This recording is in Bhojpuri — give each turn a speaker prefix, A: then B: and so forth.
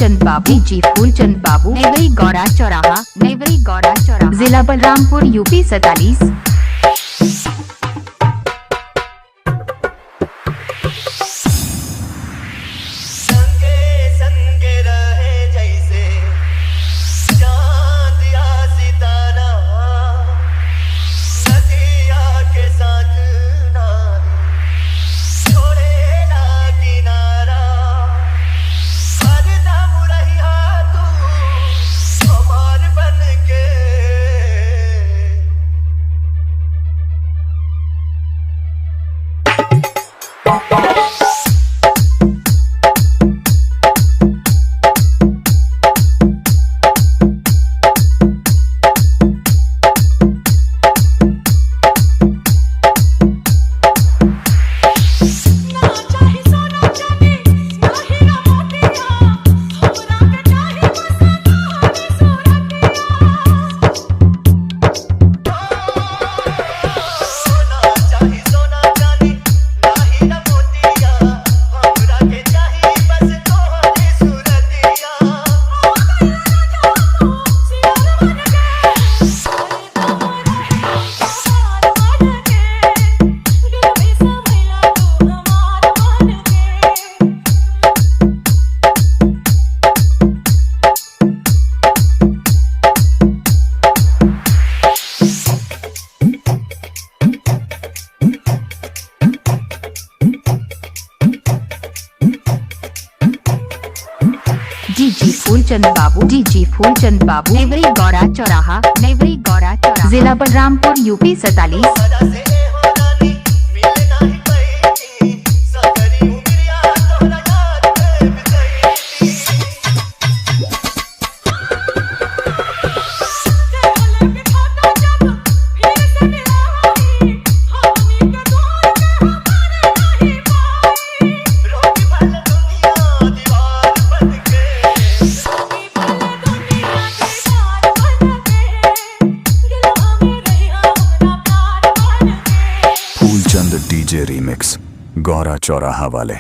A: फूलचंद बाबू जी फूलचंद बाबू नेवरी गौड़ा चौराहा जिला बलरामपुर यूपी 47। जी फूलचंद बाबू नेवरी गौड़ा चौराहा जिला Balrampur UP 47।
B: DJ remix Gaura चौराहा वाले।